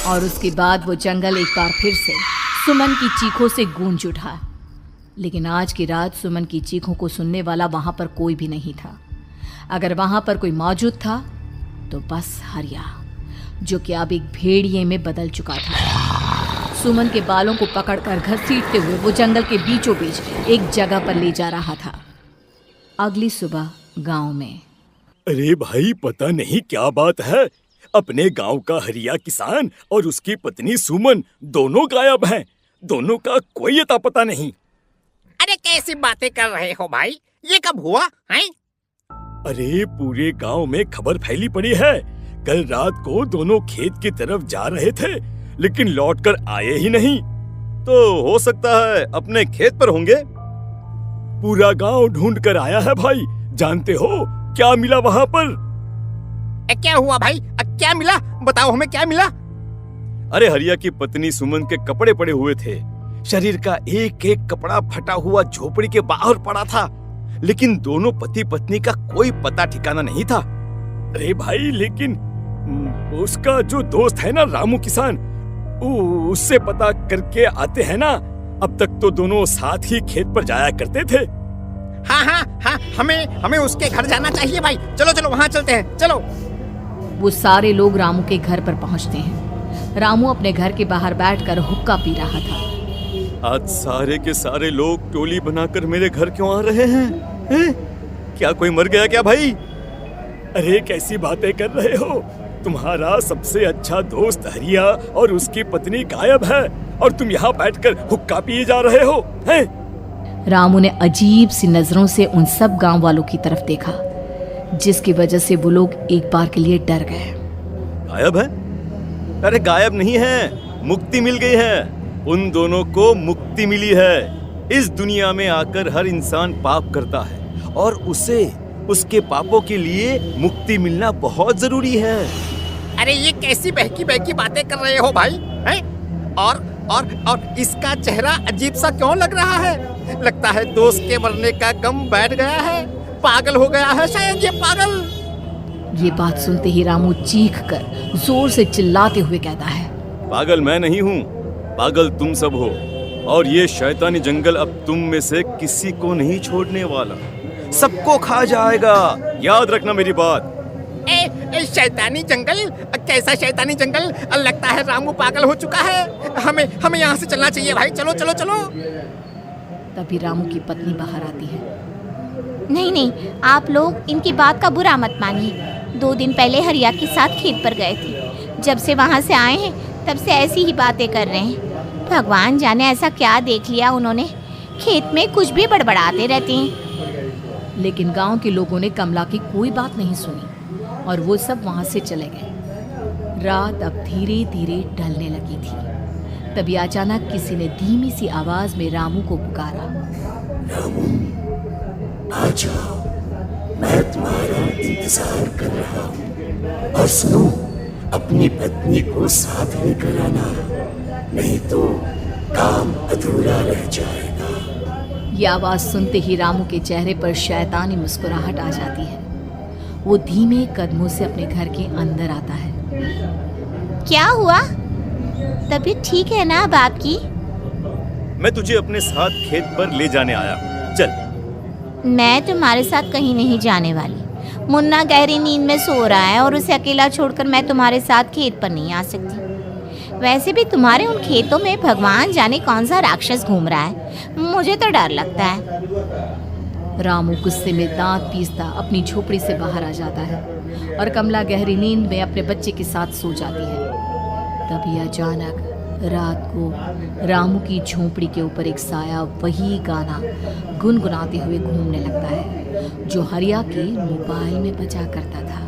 और उसके बाद वो जंगल एक बार फिर से सुमन की चीखों से गूंज उठा। लेकिन आज की रात सुमन की चीखों को सुनने वाला वहां पर कोई भी नहीं था। अगर वहां पर कोई मौजूद था तो बस हरिया, जो कि अब एक भेड़िए में बदल चुका था। सुमन के बालों को पकड़कर घसीटते हुए वो जंगल के बीचों बीच एक जगह पर ले जा रहा था। अगली सुबह गांव में। अरे भाई, पता नहीं क्या बात है, अपने गांव का हरिया किसान और उसकी पत्नी सुमन दोनों गायब हैं। दोनों का कोई अता पता नहीं। अरे कैसी बातें कर रहे हो भाई, ये कब हुआ है? अरे पूरे गांव में खबर फैली पड़ी है। कल रात को दोनों खेत की तरफ जा रहे थे, लेकिन लौटकर आए ही नहीं। तो हो सकता है अपने खेत पर होंगे। पूरा गांव ढूंढ कर आया है भाई। जानते हो क्या मिला वहां पर? क्या हुआ भाई? क्या मिला? बताओ हमें, क्या मिला? अरे हरिया की पत्नी सुमन के कपड़े पड़े हुए थे। शरीर का एक एक कपड़ा फटा हुआ झोपड़ी के बाहर पड़ा था, लेकिन दोनों पति पत्नी का कोई पता ठिकाना नहीं था। अरे भाई, लेकिन उसका जो दोस्त है ना रामू किसान, उससे पता करके आते हैं ना। अब तक तो दोनों साथ ही खेत पर जाया करते थे। हाँ, हमें उसके घर जाना चाहिए भाई। चलो चलो वहाँ चलते हैं, चलो। वो सारे लोग रामू के घर पर पहुंचते हैं। रामू अपने घर के बाहर बैठकर हुक्का पी रहा था। आज सारे के सारे लोग टोली बनाकर मेरे घर क्यों आ रहे हैं? क्या कोई मर गया क्या भाई? अरे कैसी बातें कर रहे हो? तुम्हारा सबसे अच्छा दोस्त हरिया और उसकी पत्नी गायब है और तुम यहाँ बैठकर हुक्का पिए जा रहे हो हैं? रामू ने अजीब सी नजरों से उन सब गांव वालों की तरफ देखा, जिसकी वजह से वो लोग एक बार के लिए डर गए। गायब है? अरे गायब नहीं है, मुक्ति मिल गई है। उन दोनों को मुक्ति मिली है। इस दुनिया में आकर हर इंसान पाप करता है और उसे उसके पापों के लिए मुक्ति मिलना बहुत जरूरी है। अरे ये कैसी बहकी बहकी बातें कर रहे हो भाई हैं? और इसका चेहरा अजीब सा क्यों लग रहा है? लगता है दोस्त के मरने का गम बैठ गया है। पागल हो गया है शायद ये पागल। ये बात सुनते ही रामू चीख कर जोर से चिल्लाते हुए कहता है, पागल मैं नहीं हूँ, पागल तुम सब हो। और ये शैतानी जंगल अब तुम में से किसी को नहीं छोड़ने वाला, सबको खा जाएगा। याद रखना मेरी बात। शैतानी जंगल? कैसा शैतानी जंगल? लगता है रामू पागल हो चुका है। हमें यहाँ से चलना चाहिए भाई। चलो चलो चलो। तभी रामू की पत्नी बाहर आती है। नहीं, आप लोग इनकी बात का बुरा मत मानिए। 2 दिन पहले हरिया के साथ खेत पर गए थे। जब से वहाँ से आए हैं तब से ऐसी ही बातें कर रहे हैं। भगवान जाने ऐसा क्या देख लिया उन्होंने, खेत में कुछ भी बड़बड़ाते रहते हैं। लेकिन गांव के लोगों ने कमला की कोई बात नहीं सुनी और वो सब वहां से चले गए। रात अब धीरे धीरे ढलने लगी थी। तभी अचानक किसी ने धीमी सी आवाज में रामू को पुकारा। रामू, आ जाओ, मैं तुम्हारा इंतजार कर रहा हूँ। और सुनो, अपनी पत्नी को साथ लेकर आना, नहीं तो काम अधूरा रह जाएगा। ये आवाज सुनते ही रामू के चेहरे पर शैतानी मुस्कुराहट आ जाती है। वो धीमे कदमों से अपने घर के अंदर आता है। क्या हुआ? तबीयत ठीक है ना अब आपकी? मैं तुझे अपने साथ खेत पर ले जाने आया, चल। मैं तुम्हारे साथ कहीं नहीं जाने वाली। मुन्ना गहरी नींद में सो रहा है और उसे अकेला छोड़कर मैं तुम्हारे साथ खेत पर नहीं आ सकती। वैसे भी तुम्हारे उन खेतों में भगवान जाने कौन सा राक्षस घूम रहा है, मुझे तो डर लगता है। रामू गुस्से में दांत पीसता अपनी झोपड़ी से बाहर आ जाता है और कमला गहरी नींद में अपने बच्चे के साथ सो जाती है। तभी अचानक रात को रामू की झोपड़ी के ऊपर एक साया वही गाना गुनगुनाते हुए घूमने लगता है जो हरिया के मोबाइल में बजा करता था।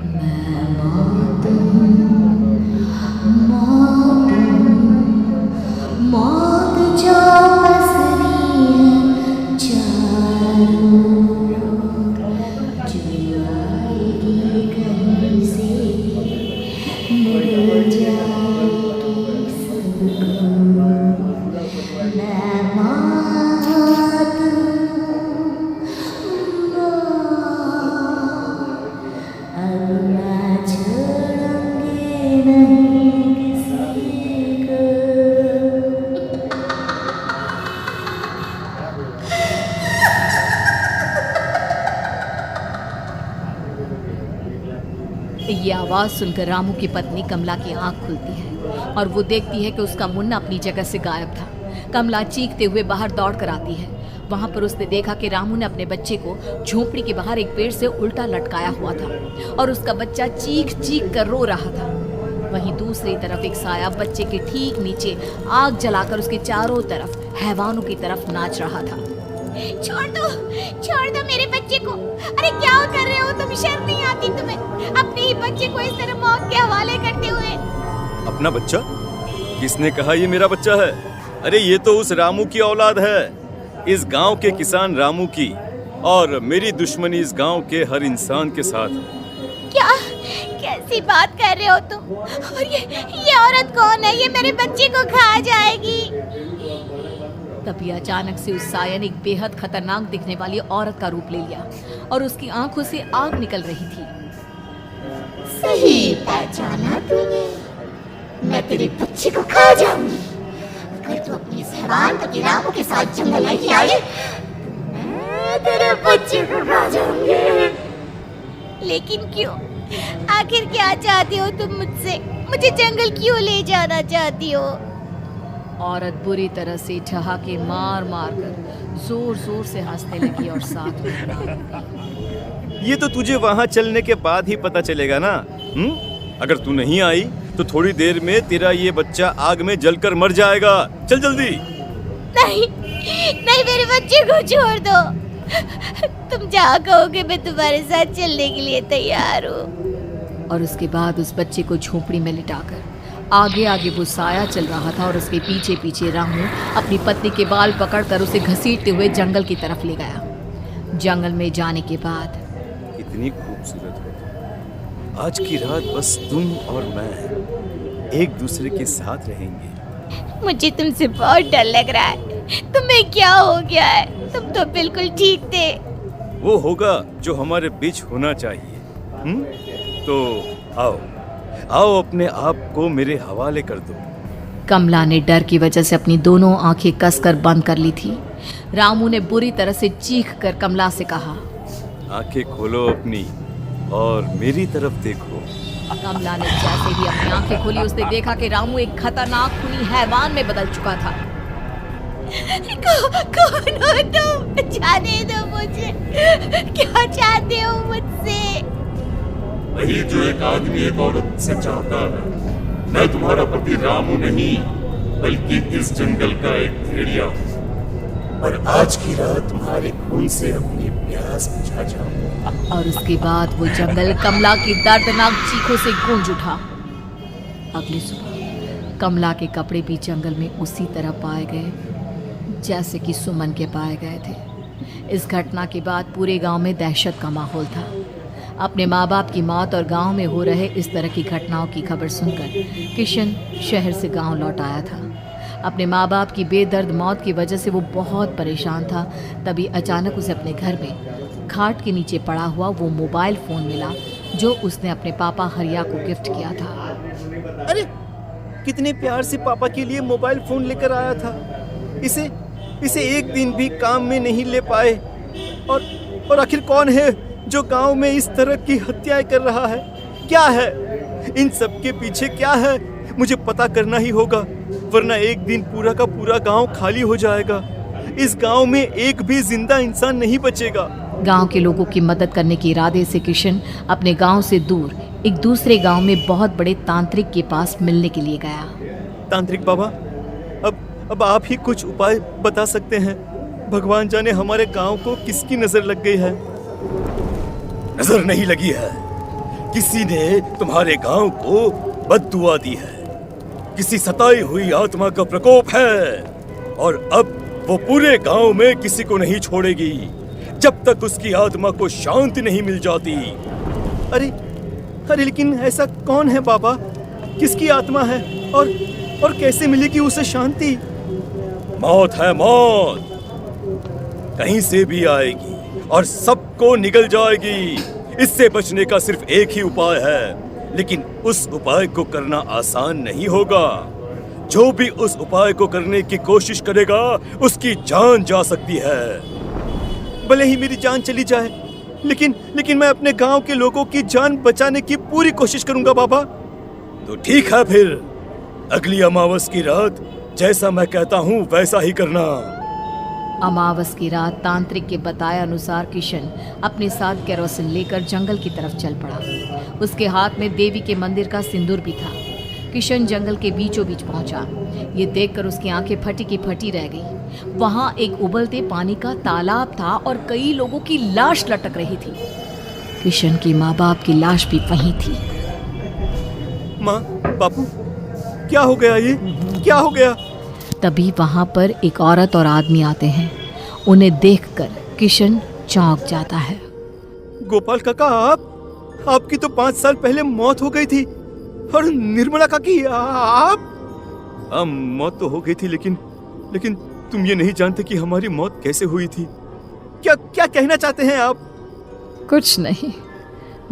मैं मौत हूँ, मौत हूँ, मौत जो बसरी है चारों ओर, जो आएगी कहीं से मिल जाएगी सबको। मैं मौत हूँ, अब मैं छोड़ूंगी ये आवाज सुनकर रामू की पत्नी कमला की आंख खुलती है और वो देखती है कि उसका मुन्ना अपनी जगह से गायब था। कमला चीखते हुए बाहर दौड़ कर आती है। वहां पर उसने देखा कि रामू ने अपने बच्चे को झोपड़ी के बाहर एक पेड़ से उल्टा लटकाया हुआ था और उसका बच्चा चीख चीख कर रो रहा था। वहीं दूसरी तरफ एक साया बच्चे के ठीक नीचे आग जलाकर उसके चारों तरफ हैवानों की तरफ नाच रहा था। छोड़ दो मेरे बच्चे को। अरे क्या कर रहे हो तुम? शर्म नहीं आती तुम्हें अपने ही बच्चे को इस तरह मौत के हवाले करते हुए? अपना बच्चा? किसने कहा ये मेरा बच्चा है? अरे ये तो उस रामू की औलाद है, इस गांव के किसान रामू की, और मेरी दुश्मनी इस गांव के हर इंसान के साथ है। क्या कैसी बात कर रहे हो तुम? और ये औरत कौन है? ये मेरे बच्चे को खा जाएगी। तभी अचानक से उस साया ने एक बेहद खतरनाक दिखने वाली औरत का रूप ले लिया और उसकी आंखों से आग निकल रही थी। सही पहचाना तूने, मैं तेरे बच्चे को खा जाऊंगी। अगर तू अपनी इस हैवान पति रामू के साथ जंगल नहीं आई, मैं तेरे बच्चे को खा जाऊंगी। लेकिन क्यों? आखिर क्या चाहती हो तुम मुझसे? मुझे जंगल क्यों ले जाना चाहती हो? औरत बुरी तरह से ठहाके मार मार कर जोर जोर से हंसने लगी और साथ में ये तो तुझे वहाँ चलने के बाद ही पता चलेगा ना। अगर तू नहीं आई तो थोड़ी देर में तेरा ये बच्चा आग में जलकर मर जाएगा। चल जल्दी। नहीं मेरे बच्चे को छोड़ दो। तुम जहाँ कहोगे मैं तुम्हारे साथ चलने के लिए तैयार हूँ। और उसके बाद उस बच्चे को झोपड़ी में लिटाकर आगे आगे वो साया चल रहा था और उसके पीछे पीछे रामू अपनी पत्नी के बाल पकड़कर उसे घसीटते हुए जंगल की तरफ ले गया। जंगल में जाने के बाद इतनी खूबसूरत हो, आज की रात बस तुम और मैं एक दूसरे के साथ रहेंगे। मुझे तुमसे बहुत डर लग रहा है। तुम्हें क्या हो गया है? तुम तो बिल्कुल ठीक थे। वो होगा जो हमारे बीच होना चाहिए। तो आओ अपने आप को मेरे हवाले कर दो। कमला ने डर की वजह से अपनी दोनों आंखें कसकर बंद कर ली थी। रामू ने बुरी तरह से चीख कर कमला से कहा, आंखें खोलो अपनी और मेरी तरफ देखो। कमला ने जैसे ही अपनी आंखें खोली उसने देखा कि रामू एक खतरनाक खूनी हैवान में बदल चुका था। कौन हो तुम? जाने दो मुझे। क्या चाहते हो मुझसे? वही जो एक आदमी एक औरत से चाहता है। मैं तुम्हारा पति रामू नहीं, बल्कि इस जंगल का एक भेड़िया हूँ, और आज की रात तुम्हारे खून से अपनी प्यास बुझा जाऊंगा। और उसके बाद वो जंगल कमला की दर्दनाक चीखों से गूंज उठा। अगली सुबह कमला के कपड़े भी जंगल में उसी तरह पाए गए जैसे कि सुमन के पाए गए थे। इस घटना के बाद पूरे गांव में दहशत का माहौल था। अपने माँ बाप की मौत और गांव में हो रहे इस तरह की घटनाओं की खबर सुनकर किशन शहर से गांव लौट आया था। अपने माँ बाप की बेदर्द मौत की वजह से वो बहुत परेशान था। तभी अचानक उसे अपने घर में खाट के नीचे पड़ा हुआ वो मोबाइल फ़ोन मिला जो उसने अपने पापा हरिया को गिफ्ट किया था। अरे कितने प्यार से पापा के लिए मोबाइल फोन लेकर आया था। इसे एक दिन भी काम में नहीं ले पाए। और आखिर कौन है जो गांव में इस तरह की हत्याएं कर रहा है? क्या है इन सब के पीछे? क्या है? मुझे पता करना ही होगा, वरना एक दिन पूरा का पूरा गांव खाली हो जाएगा। इस गांव में एक भी जिंदा इंसान नहीं बचेगा। गांव के लोगों की मदद करने के इरादे से किशन अपने गांव से दूर एक दूसरे गांव में बहुत बड़े तांत्रिक के पास मिलने के लिए गया। तांत्रिक बाबा, अब आप ही कुछ उपाय बता सकते हैं। भगवान जाने हमारे गांव को किसकी नजर लग गई है। नजर नहीं लगी है, किसी ने तुम्हारे गांव को बद्दुआ दी है। किसी सताई हुई आत्मा का प्रकोप है और अब वो पूरे गांव में किसी को नहीं छोड़ेगी जब तक उसकी आत्मा को शांति नहीं मिल जाती। अरे लेकिन ऐसा कौन है बाबा? किसकी आत्मा है और कैसे मिलेगी उसे शांति? मौत है, मौत कहीं से भी आएगी और सबको निगल जाएगी। इससे बचने का सिर्फ एक ही उपाय है, लेकिन उस उपाय को करना आसान नहीं होगा। जो भी उस उपाय को करने की कोशिश करेगा उसकी जान जा सकती है। भले ही मेरी जान चली जाए, लेकिन मैं अपने गांव के लोगों की जान बचाने की पूरी कोशिश करूंगा बाबा। तो ठीक है फिर, अगली अमावस की रात जैसा मैं कहता हूँ वैसा ही करना। अमावस की रात तांत्रिक के बताए अनुसार किशन अपने साथ केरोसिन लेकर जंगल की तरफ चल पड़ा। उसके हाथ में देवी के मंदिर का सिंदूर भी था। किशन जंगल के बीचों बीच पहुंचा। ये देखकर उसकी आंखें फटी की फटी रह गई। वहां एक उबलते पानी का तालाब था और कई लोगों की लाश लटक रही थी। किशन की माँ बाप की लाश भी वहीं थी। माँ, बापू, क्या हो गया? ये क्या हो गया? तभी वहां पर एक औरत और आदमी आते हैं। उन्हें देखकर किशन चौंक जाता है। गोपाल काका, आपकी तो 5 साल पहले मौत हो गई थी। और निर्मला काकी, आप? मौत तो हो गई थी, लेकिन तुम ये नहीं जानते कि हमारी मौत कैसे हुई थी। क्या कहना चाहते हैं आप? कुछ नहीं,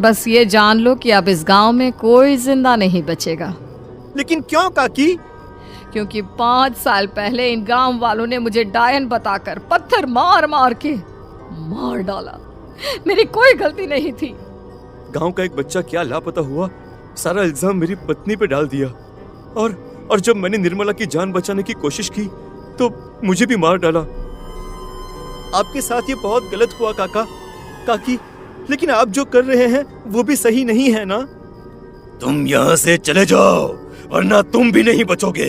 बस ये जान लो कि अब इस गांव में कोई जिंदा नहीं बचेगा। लेकिन क्यों काकी? क्योंकि 5 साल पहले इन गांव वालों ने मुझे डायन बताकर पत्थर मार मार के मार डाला। मेरी कोई गलती नहीं थी। गांव का एक बच्चा क्या लापता हुआ, सारा इल्जाम मेरी पत्नी पे डाल दिया। और जब मैंने निर्मला की जान बचाने की कोशिश की तो मुझे भी मार डाला। आपके साथ ये बहुत गलत हुआ काकी, लेकिन आप जो कर रहे हैं वो भी सही नहीं है ना? तुम यहाँ से चले जाओ वरना तुम भी नहीं बचोगे।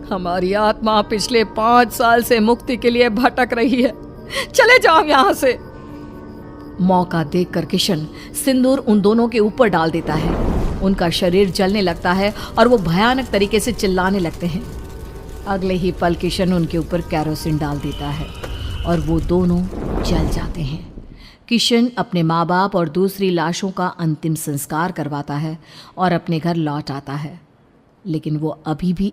हमारी आत्मा पिछले 5 साल से मुक्ति के लिए भटक रही है। चले जाओ यहाँ से। मौका देखकर किशन सिंदूर उन दोनों के ऊपर डाल देता है। उनका शरीर जलने लगता है और वो भयानक तरीके से चिल्लाने लगते हैं। अगले ही पल किशन उनके ऊपर केरोसिन डाल देता है और वो दोनों जल जाते हैं। किशन अपने माँ बाप और दूसरी लाशों का अंतिम संस्कार करवाता है और अपने घर लौट आता है, लेकिन वो अभी भी